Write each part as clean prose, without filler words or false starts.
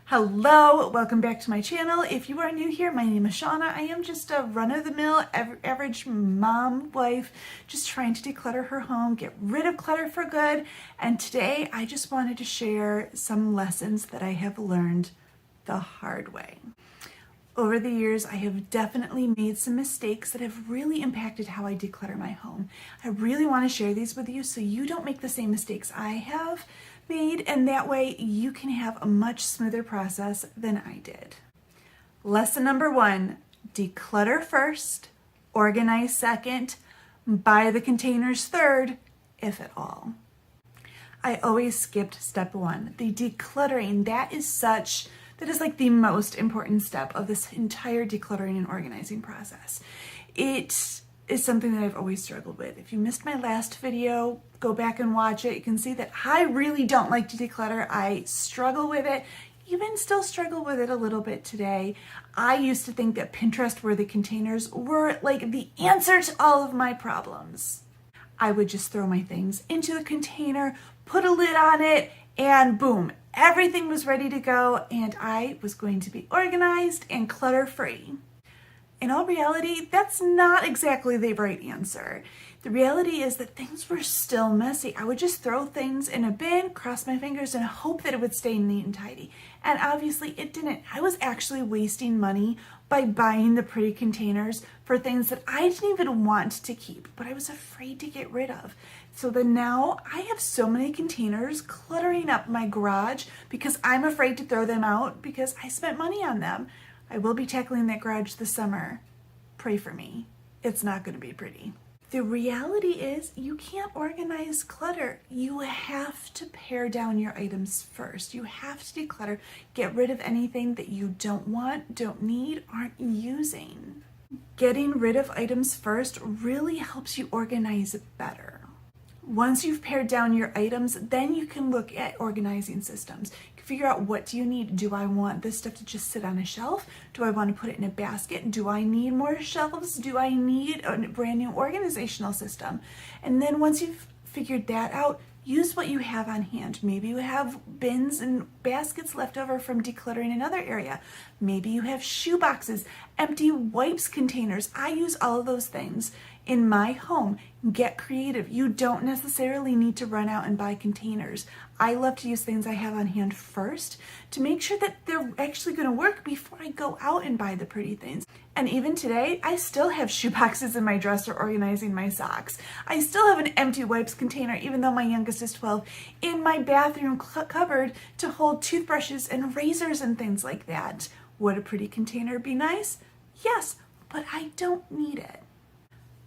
Hello, welcome back to my channel. If you are new here, my name is Shauna. I am just a run-of-the-mill average mom, wife, just trying to declutter her home, get rid of clutter for good. And today I just wanted to share some lessons that I have learned the hard way. Over the years, I have definitely made some mistakes that have really impacted how I declutter my home. I really want to share these with you so you don't make the same mistakes I have made, and that way you can have a much smoother process than I did. Lesson number 1, declutter first, organize second, buy the containers third, if at all. I always skipped step 1, the decluttering. That is like the most important step of this entire decluttering and organizing process. It is something that I've always struggled with. If you missed my last video, go back and watch it. You can see that I really don't like to declutter. I struggle with it, even still struggle with it a little bit today. I used to think that Pinterest-worthy containers were like the answer to all of my problems. I would just throw my things into the container, put a lid on it, and boom, everything was ready to go, and I was going to be organized and clutter-free. In all reality, that's not exactly the right answer. The reality is that things were still messy. I would just throw things in a bin, cross my fingers, and hope that it would stay neat and tidy. And obviously it didn't. I was actually wasting money by buying the pretty containers for things that I didn't even want to keep, but I was afraid to get rid of. So then now I have so many containers cluttering up my garage because I'm afraid to throw them out because I spent money on them. I will be tackling that garage this summer. Pray for me. It's not going to be pretty. The reality is you can't organize clutter. You have to pare down your items first. You have to declutter, get rid of anything that you don't want, don't need, aren't using. Getting rid of items first really helps you organize it better. Once you've pared down your items, then you can look at organizing systems. You can figure out, what do you need? Do I want this stuff to just sit on a shelf? Do I want to put it in a basket? Do I need more shelves? Do I need a brand new organizational system? And then once you've figured that out, use what you have on hand. Maybe you have bins and baskets left over from decluttering another area. Maybe you have shoe boxes, empty wipes containers. I use all of those things in my home. Get creative. You don't necessarily need to run out and buy containers. I love to use things I have on hand first to make sure that they're actually going to work before I go out and buy the pretty things. And even today, I still have shoe boxes in my dresser organizing my socks. I still have an empty wipes container, even though my youngest is 12, in my bathroom cupboard to hold toothbrushes and razors and things like that. Would a pretty container be nice? Yes, but I don't need it.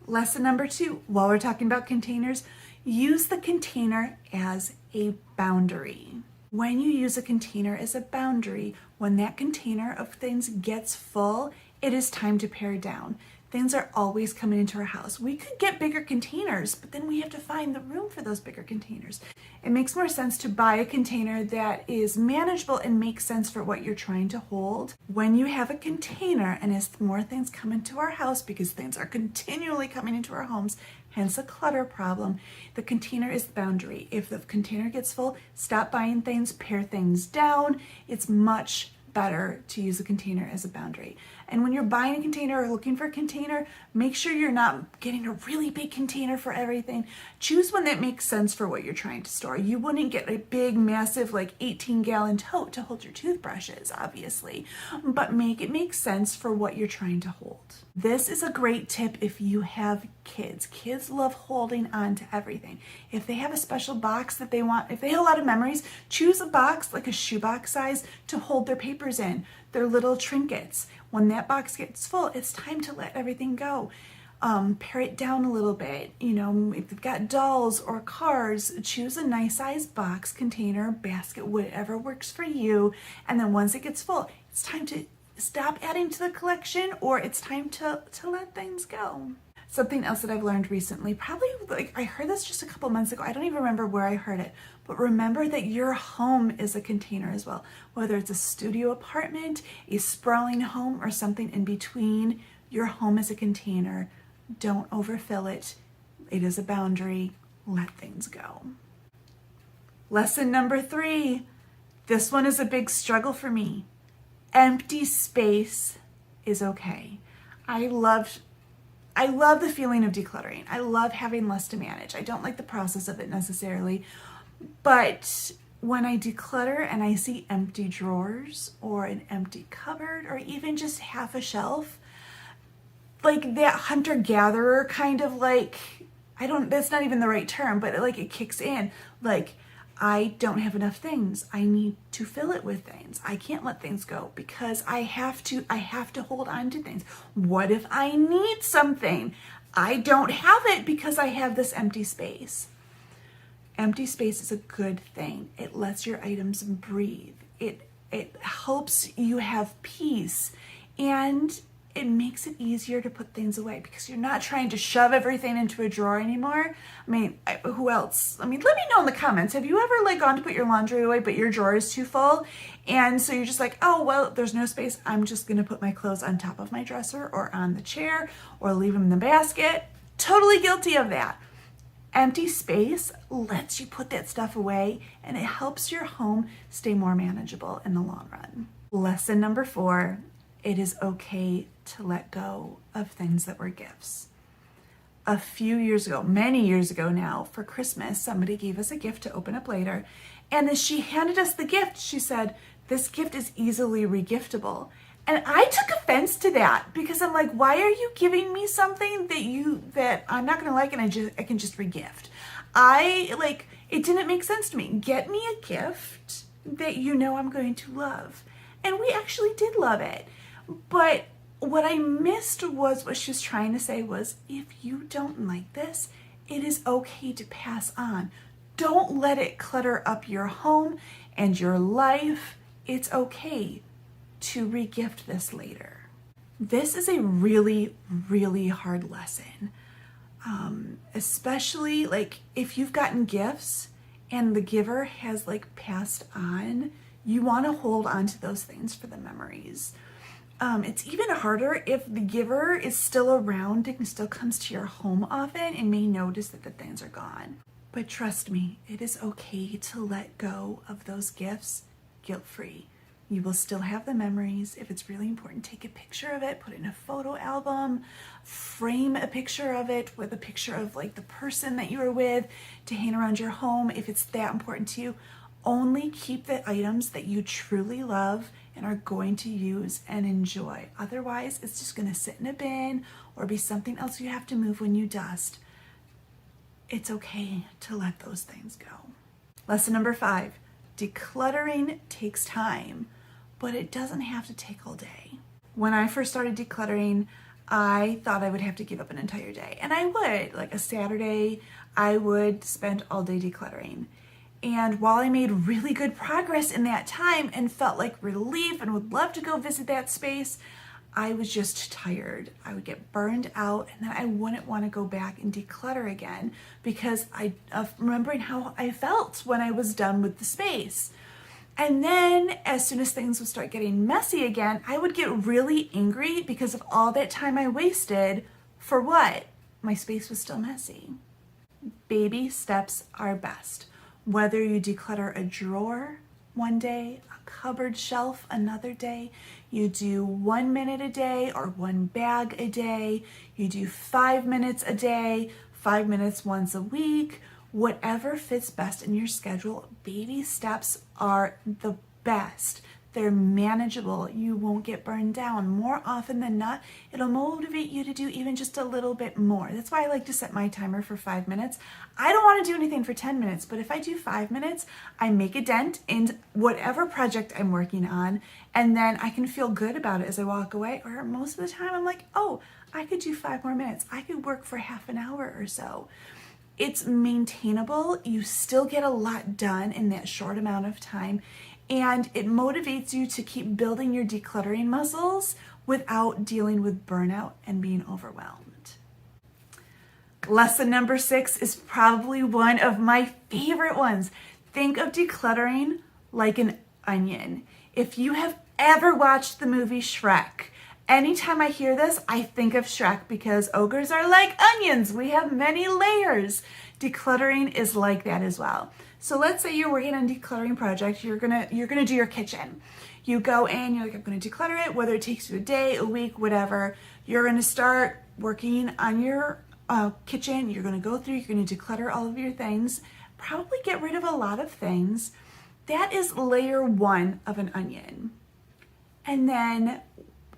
Lesson number 2, while we're talking about containers, use the container as a boundary. When you use a container as a boundary, when that container of things gets full, it is time to pare down. Things are always coming into our house. We could get bigger containers, but then we have to find the room for those bigger containers. It makes more sense to buy a container that is manageable and makes sense for what you're trying to hold. When you have a container, and as more things come into our house, because things are continually coming into our homes, hence a clutter problem, the container is the boundary. If the container gets full, stop buying things, pare things down. It's much better to use a container as a boundary. And when you're buying a container or looking for a container, make sure you're not getting a really big container for everything. Choose one that makes sense for what you're trying to store. You wouldn't get a big, massive, like 18-gallon tote to hold your toothbrushes, obviously, but make it make sense for what you're trying to hold. This is a great tip if you have kids. Kids love holding on to everything. If they have a special box that they want, if they have a lot of memories, choose a box like a shoebox size to hold their papers in, their little trinkets. When that box gets full, it's time to let everything go. Pare it down a little bit. You know, if you've got dolls or cars, choose a nice size box, container, basket, whatever works for you. And then once it gets full, it's time to stop adding to the collection, or it's time to let things go. Something else that I've learned recently, probably like I heard this just a couple months ago. I don't even remember where I heard it, but remember that your home is a container as well. Whether it's a studio apartment, a sprawling home, or something in between, your home is a container. Don't overfill it. It is a boundary. Let things go. Lesson number 3, This one is a big struggle for me. Empty space is okay. I love the feeling of decluttering. I love having less to manage. I don't like the process of it necessarily, but when I declutter and I see empty drawers or an empty cupboard or even just half a shelf, like that hunter-gatherer kind of like, that's not even the right term, but like it kicks in. Like, I don't have enough things. I need to fill it with things. I can't let things go because I have to hold on to things. What if I need something? I don't have it because I have this empty space. Empty space is a good thing. It lets your items breathe. It helps you have peace, and it makes it easier to put things away because you're not trying to shove everything into a drawer anymore. I mean, who else? I mean, let me know in the comments. Have you ever like gone to put your laundry away, but your drawer is too full? And so you're just like, oh, well, there's no space. I'm just going to put my clothes on top of my dresser or on the chair or leave them in the basket. Totally guilty of that. Empty space lets you put that stuff away, and it helps your home stay more manageable in the long run. Lesson number 4, it is okay to let go of things that were gifts. A few years ago, many years ago now, for Christmas, somebody gave us a gift to open up later, and as she handed us the gift, she said, "This gift is easily regiftable." And I took offense to that because I'm like, why are you giving me something that I'm not gonna like and I can just regift? It didn't make sense to me. Get me a gift that you know I'm going to love. And we actually did love it. But what I missed was what she was trying to say was, if you don't like this, it is okay to pass on. Don't let it clutter up your home and your life. It's okay to regift this later. This is a really, really hard lesson. Especially like if you've gotten gifts and the giver has like passed on, you want to hold on to those things for the memories. It's even harder if the giver is still around and still comes to your home often and may notice that the things are gone. But trust me, it is okay to let go of those gifts guilt-free. You will still have the memories. If it's really important, take a picture of it, put it in a photo album, frame a picture of it with a picture of like the person that you were with to hang around your home. If it's that important to you, only keep the items that you truly love and are going to use and enjoy. Otherwise, it's just going to sit in a bin or be something else you have to move when you dust. It's okay to let those things go. Lesson number 5, decluttering takes time, but it doesn't have to take all day. When I first started decluttering, I thought I would have to give up an entire day, and I would. Like a Saturday, I would spend all day decluttering. And while I made really good progress in that time and felt like relief and would love to go visit that space, I was just tired. I would get burned out, and then I wouldn't want to go back and declutter again because remembering how I felt when I was done with the space. And then as soon as things would start getting messy again, I would get really angry because of all that time I wasted for what? My space was still messy. Baby steps are best. Whether you declutter a drawer one day, a cupboard shelf another day, you do 1 minute a day or one bag a day, you do 5 minutes a day, 5 minutes once a week, whatever fits best in your schedule, baby steps are the best. They're manageable. You won't get burned down. More often than not, it'll motivate you to do even just a little bit more. That's why I like to set my timer for 5 minutes. I don't want to do anything for 10 minutes, but if I do 5 minutes, I make a dent in whatever project I'm working on, and then I can feel good about it as I walk away. Or most of the time, I'm like, oh, I could do 5 more minutes. I could work for half an hour or so. It's maintainable. You still get a lot done in that short amount of time. And it motivates you to keep building your decluttering muscles without dealing with burnout and being overwhelmed. Lesson number 6 is probably one of my favorite ones. Think of decluttering like an onion. If you have ever watched the movie Shrek, anytime I hear this, I think of Shrek because ogres are like onions. We have many layers. Decluttering is like that as well. So let's say you're working on a decluttering project, you're gonna do your kitchen. You go in, you're like, I'm gonna declutter it, whether it takes you a day, a week, whatever. You're gonna start working on your kitchen. You're gonna go through, you're gonna declutter all of your things, probably get rid of a lot of things. That is layer 1 of an onion. And then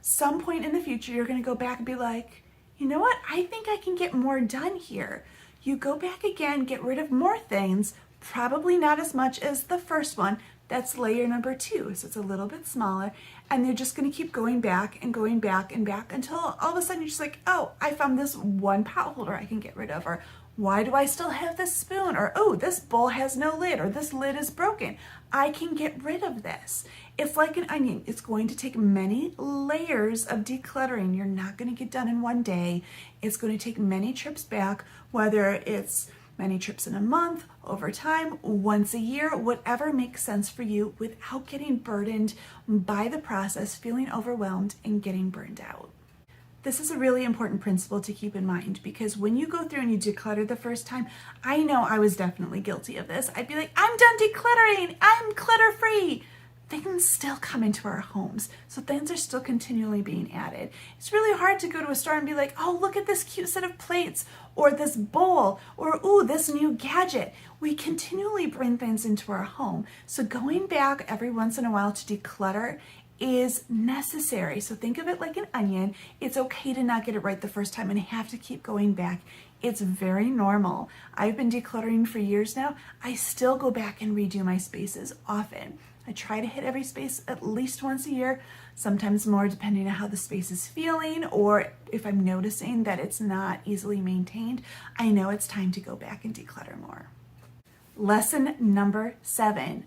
some point in the future, you're gonna go back and be like, you know what? I think I can get more done here. You go back again, get rid of more things, probably not as much as the first one. That's layer number 2, so it's a little bit smaller. And they're just gonna keep going back and going back and back until all of a sudden you're just like, oh, I found this one pot holder I can get rid of, or why do I still have this spoon? Or, oh, this bowl has no lid, or this lid is broken. I can get rid of this. It's like an onion. It's going to take many layers of decluttering. You're not going to get done in one day. It's going to take many trips back, whether it's many trips in a month, over time, once a year, whatever makes sense for you without getting burdened by the process, feeling overwhelmed, and getting burned out. This is a really important principle to keep in mind, because when you go through and you declutter the first time, I know I was definitely guilty of this. I'd be like, I'm done decluttering, I'm clutter free. Things still come into our homes, so things are still continually being added. It's really hard to go to a store and be like, oh, look at this cute set of plates, or this bowl, or ooh, this new gadget. We continually bring things into our home, so going back every once in a while to declutter is necessary. So think of it like an onion. It's okay to not get it right the first time and have to keep going back. It's very normal. I've been decluttering for years now. I still go back and redo my spaces often. I try to hit every space at least once a year, sometimes more depending on how the space is feeling, or if I'm noticing that it's not easily maintained, I know it's time to go back and declutter more. Lesson number 7.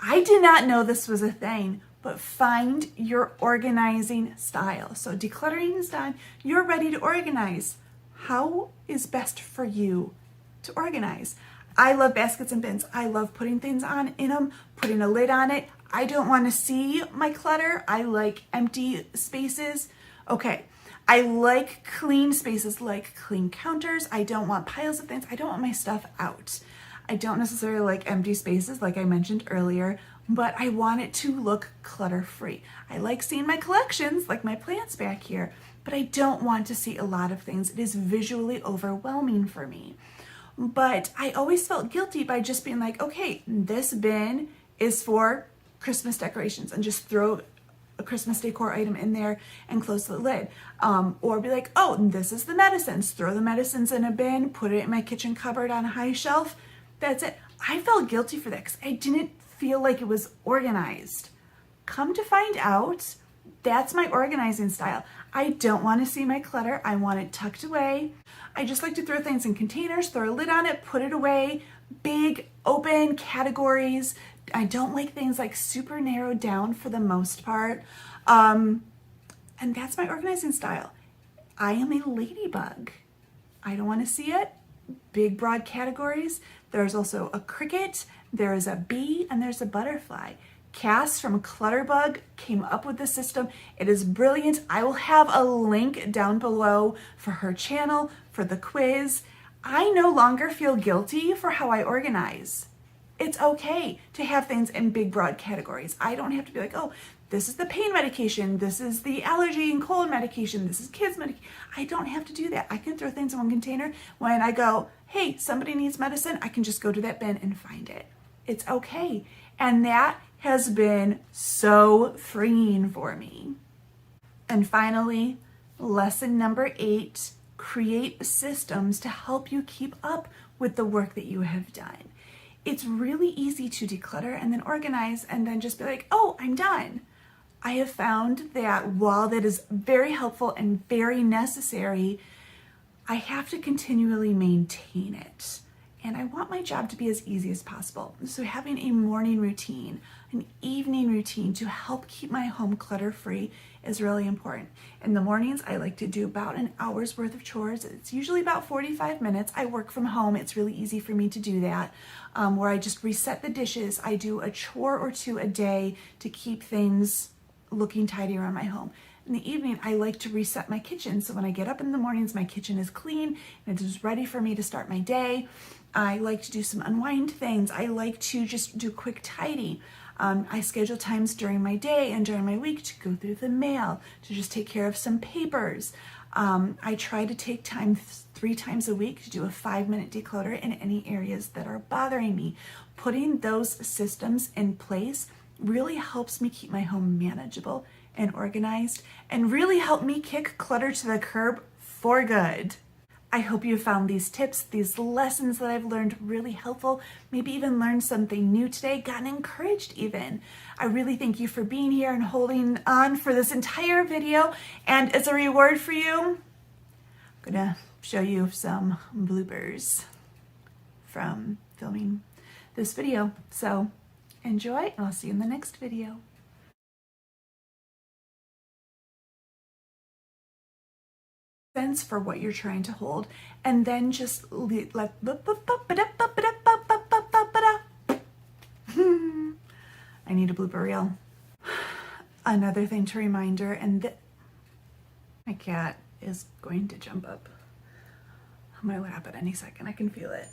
I did not know this was a thing, but find your organizing style. So decluttering is done. You're ready to organize. How is best for you to organize? I love baskets and bins. I love putting things in them, putting a lid on it. I don't want to see my clutter. I like empty spaces. Okay. I like clean spaces, like clean counters. I don't want piles of things. I don't want my stuff out. I don't necessarily like empty spaces, like I mentioned earlier, but I want it to look clutter-free. I like seeing my collections, like my plants back here, but I don't want to see a lot of things. It is visually overwhelming for me. But I always felt guilty by just being like, okay, this bin is for Christmas decorations, and just throw a Christmas decor item in there and close the lid. Or be like, oh, this is the medicines. Throw the medicines in a bin, put it in my kitchen cupboard on a high shelf. That's it. I felt guilty for that because I didn't feel like it was organized. Come to find out, that's my organizing style. I don't want to see my clutter. I want it tucked away. I just like to throw things in containers, throw a lid on it, put it away, big open categories. I don't like things like super narrowed down for the most part. And that's my organizing style. I am a ladybug. I don't want to see it. Big, broad categories. There's also a cricket, there's a bee, and there's a butterfly. Cass from Clutterbug came up with the system. It is brilliant. I will have a link down below for her channel, for the quiz. I no longer feel guilty for how I organize. It's okay to have things in big, broad categories. I don't have to be like, oh, this is the pain medication, this is the allergy and cold medication, this is kids medication. I don't have to do that. I can throw things in one container. When I go, hey, somebody needs medicine, I can just go to that bin and find it. It's okay. And that has been so freeing for me. And finally, lesson number 8, create systems to help you keep up with the work that you have done. It's really easy to declutter and then organize and then just be like, oh, I'm done. I have found that while that is very helpful and very necessary, I have to continually maintain it. And I want my job to be as easy as possible. So having a morning routine, an evening routine to help keep my home clutter-free is really important. In the mornings, I like to do about an hour's worth of chores. It's usually about 45 minutes. I work from home. It's really easy for me to do that, where I just reset the dishes. I do a chore or two a day to keep things looking tidy around my home. In the evening, I like to reset my kitchen. So when I get up in the mornings, my kitchen is clean and it is ready for me to start my day. I like to do some unwind things. I like to just do quick tidy. I schedule times during my day and during my week to go through the mail, to just take care of some papers. I try to take time 3 times a week to do a 5-minute declutter in any areas that are bothering me. Putting those systems in place really helps me keep my home manageable and organized, and really help me kick clutter to the curb for good. I hope you found these tips, these lessons that I've learned really helpful, maybe even learned something new today, gotten encouraged even. I really thank you for being here and holding on for this entire video. And as a reward for you, I'm gonna show you some bloopers from filming this video. So enjoy, and I'll see you in the next video. Sense for what you're trying to hold, and then just like I need a blooper reel. Another thing to reminder, and my cat is going to jump up on my lap at any second. I can feel it.